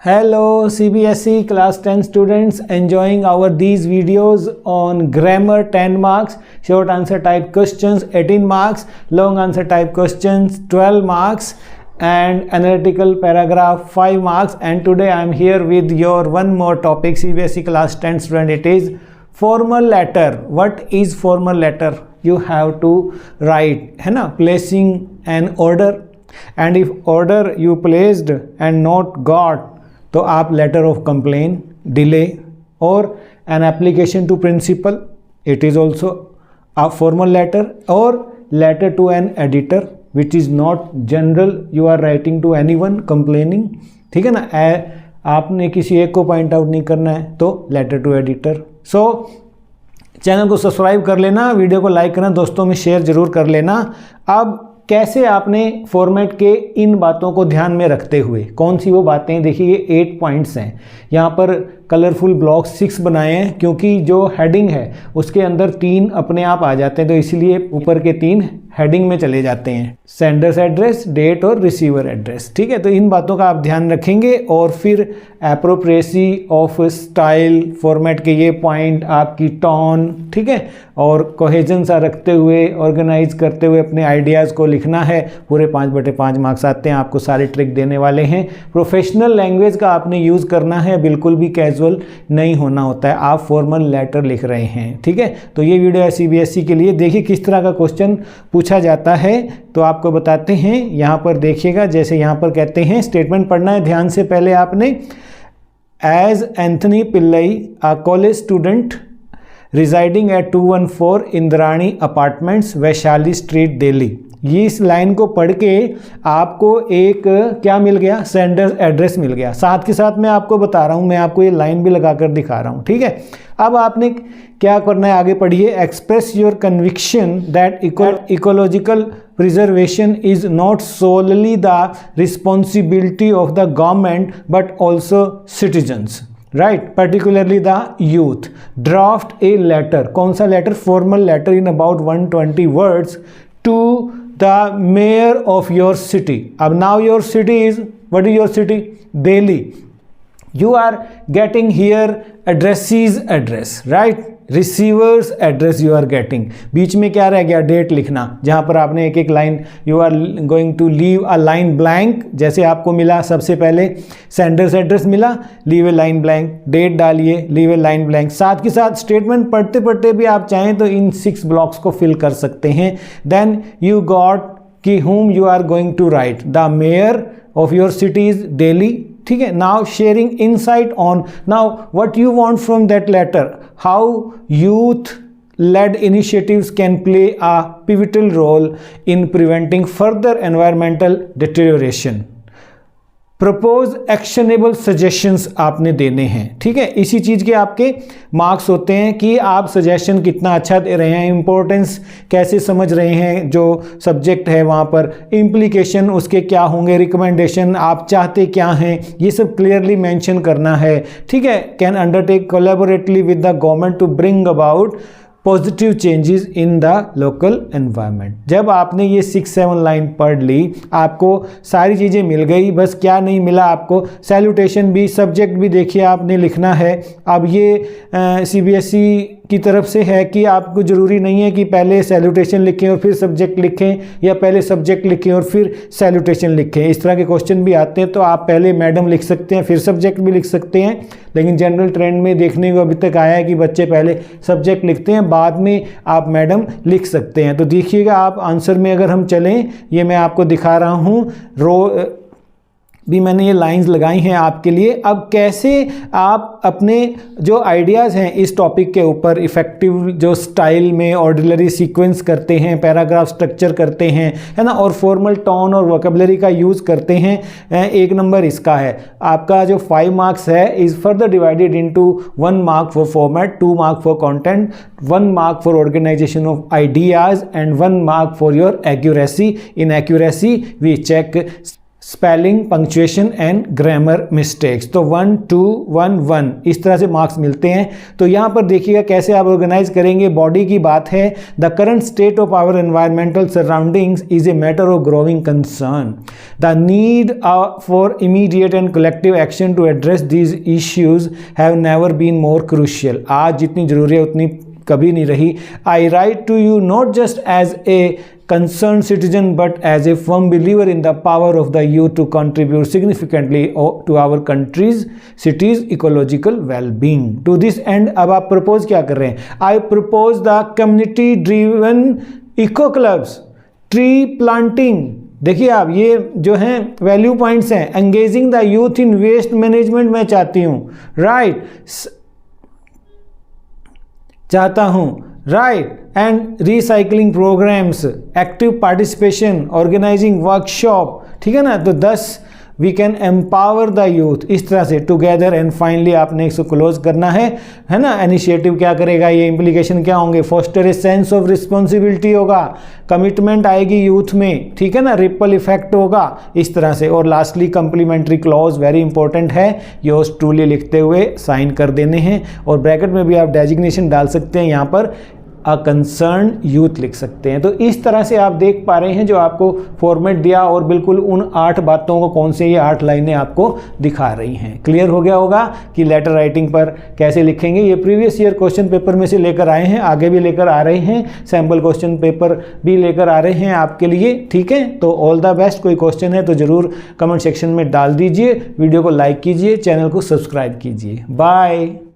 Hello CBSE class 10 students enjoying our these videos on grammar 10 marks, short answer type questions 18 marks, long answer type questions 12 marks and analytical paragraph 5 marks. And today I am here with your one more topic CBSE class 10 student. It is formal letter. What is formal letter? You have to write है ना, placing an order, and if order you placed and not got तो आप letter of complain, delay और an application to principal, it is also a formal letter, और letter to an editor which is not general, you are writing to anyone complaining, ठीक है ना, आपने किसी एक को पॉइंट आउट नहीं करना है तो letter to editor. So channel को सब्सक्राइब कर लेना, वीडियो को लाइक करना, दोस्तों में शेयर ज़रूर कर लेना. अब कैसे आपने फॉर्मेट के इन बातों को ध्यान में रखते हुए, कौन सी वो बातें, देखिए ये 8 पॉइंट्स हैं. यहाँ पर कलरफुल ब्लॉक 6 बनाए हैं क्योंकि जो हेडिंग है उसके अंदर 3 अपने आप आ जाते हैं, तो इसलिए ऊपर के 3 हेडिंग में चले जाते हैं, सेंडर्स एड्रेस, डेट और रिसीवर एड्रेस. ठीक है, तो इन बातों का आप ध्यान रखेंगे. और फिर एप्रोप्रिएसी ऑफ स्टाइल, फॉर्मेट के ये पॉइंट, आपकी टोन, ठीक है, और कोहेजन सा रखते हुए, ऑर्गेनाइज करते हुए अपने आइडियाज़ को लिखना है. पूरे 5/5 मार्क्स आते हैं, आपको सारे ट्रिक देने वाले हैं. प्रोफेशनल लैंग्वेज का आपने यूज़ करना है, बिल्कुल भी कैजुअल नहीं होना होता है. आप फॉर्मल लेटर लिख रहे हैं, ठीक है. तो ये वीडियो है CBSE के लिए. देखिए किस तरह का क्वेश्चन पूछा जाता है, तो आपको बताते हैं. यहाँ पर देखिएगा, जैसे यहाँ पर कहते हैं, स्टेटमेंट पढ़ना है ध्यान से पहले आपने. As Anthony Pillai, a college student residing at 214 Indrani apartments, Vaishali street, Delhi. ये इस लाइन को पढ़ के आपको एक क्या मिल गया, सेंडर एड्रेस मिल गया. साथ के साथ मैं आपको बता रहा हूँ, मैं आपको ये लाइन भी लगाकर दिखा रहा हूँ, ठीक है. अब आपने क्या करना है, आगे पढ़िए. Express your conviction that ecological preservation is not solely the responsibility of the government but also citizens, right, particularly the youth. Draft a letter, कौन सा letter, formal letter in about 120 words to the mayor of your city. अब now your city is, what is your city? Delhi. You are getting here addressees address, right? Receivers address you are getting. बीच में क्या रह गया, date लिखना, जहाँ पर आपने एक एक line, you are going to leave a line blank. जैसे आपको मिला सबसे पहले सेंडर्स एड्रेस मिला, leave a line blank, date डालिए, leave a line blank. साथ के साथ स्टेटमेंट पढ़ते पढ़ते भी आप चाहें तो इन 6 ब्लॉक्स को फिल कर सकते हैं. Then you got कि whom you are going to write, the mayor of your city is Delhi, ठीक है. Now sharing insight on, now what you want from that letter, how youth led initiatives can play a pivotal role in preventing further environmental deterioration. Propose actionable suggestions आपने देने हैं, ठीक है. इसी चीज़ के आपके मार्क्स होते हैं कि आप सजेशन कितना अच्छा दे रहे हैं, इंपॉर्टेंस कैसे समझ रहे हैं, जो सब्जेक्ट है वहाँ पर, इम्प्लीकेशन उसके क्या होंगे, रिकमेंडेशन आप चाहते क्या हैं, ये सब क्लियरली मेंशन करना है, ठीक है. Can undertake collaboratively with the government to bring about positive changes in the local environment. जब आपने ये 6-7 लाइन पढ़ ली, आपको सारी चीज़ें मिल गई. बस क्या नहीं मिला आपको, सैल्यूटेशन भी, सब्जेक्ट भी देखिए आपने लिखना है. अब ये CBSE की तरफ से है कि आपको ज़रूरी नहीं है कि पहले सैल्यूटेशन लिखें और फिर सब्जेक्ट लिखें, या पहले सब्जेक्ट लिखें और फिर सैल्यूटेशन लिखें. इस तरह के क्वेश्चन भी आते हैं, तो आप पहले मैडम लिख सकते हैं, फिर सब्जेक्ट भी लिख सकते हैं. लेकिन जनरल ट्रेंड में देखने को अभी तक आया है कि बच्चे पहले सब्जेक्ट लिखते हैं, बाद में आप मैडम लिख सकते हैं. तो देखिएगा आप आंसर में अगर हम चलें, ये मैं आपको दिखा रहा हूँ, रो भी मैंने ये लाइंस लगाई हैं आपके लिए. अब कैसे आप अपने जो आइडियाज़ हैं इस टॉपिक के ऊपर इफ़ेक्टिव जो स्टाइल में ऑर्डिनरी सीक्वेंस करते हैं, पैराग्राफ स्ट्रक्चर करते हैं, है ना, और फॉर्मल टोन और वोकेबलरी का यूज़ करते हैं. 1 नंबर इसका है. आपका जो 5 मार्क्स है is further divided into 1 mark for format, 2 mark for content, 1 mark for organisation of ideas and 1 mark for your accuracy. In accuracy we check spelling, punctuation and grammar mistakes. तो 1 2 1 1 इस तरह से marks मिलते हैं। तो यहाँ पर देखिएगा कैसे आप ऑर्गेनाइज करेंगे। बॉडी की बात है, the current state of our environmental surroundings is a matter of growing concern. The need for immediate and collective action to address these issues have never been more crucial. आज जितनी जरूरी है उतनी कभी नहीं रही। I write to you not just as a concerned citizen but as a firm believer in the power of the youth to contribute significantly to our country's cities ecological well-being. To this end अब आप propose क्या कर रहे हैं? I propose the community driven eco clubs, tree planting। देखिए आप ये जो हैं वैल्यू पॉइंट्स हैं। Engaging the youth in waste management मैं चाहती हूँ, राइट, चाहता हूँ, right, and recycling programmes, active participation, organising workshop, ठीक है ना। तो 10 we can empower the youth, इस तरह से टुगेदर। एंड फाइनली आपने इसको क्लोज करना है ना। इनिशिएटिव क्या करेगा, ये इम्प्लीकेशन क्या होंगे, foster a sense of responsibility होगा, कमिटमेंट आएगी यूथ में, ठीक है ना, रिपल इफेक्ट होगा इस तरह से। और lastly complementary clause very important है, योर्स ट्रूली लिखते हुए साइन कर देने हैं। और ब्रैकेट में भी आप डेजिग्नेशन डाल सकते हैं, यहाँ पर अ कंसर्न यूथ लिख सकते हैं। तो इस तरह से आप देख पा रहे हैं जो आपको फॉर्मेट दिया और बिल्कुल उन 8 बातों को कौन से ये 8 लाइनें आपको दिखा रही हैं। क्लियर हो गया होगा कि लेटर राइटिंग पर कैसे लिखेंगे। ये प्रीवियस ईयर क्वेश्चन पेपर में से लेकर आए हैं, आगे भी लेकर आ रहे हैं, सैम्पल क्वेश्चन पेपर भी लेकर आ रहे हैं आपके लिए, ठीक है। तो ऑल द बेस्ट। कोई क्वेश्चन है तो ज़रूर कमेंट सेक्शन में डाल दीजिए, वीडियो को लाइक कीजिए, चैनल को सब्सक्राइब कीजिए। बाय।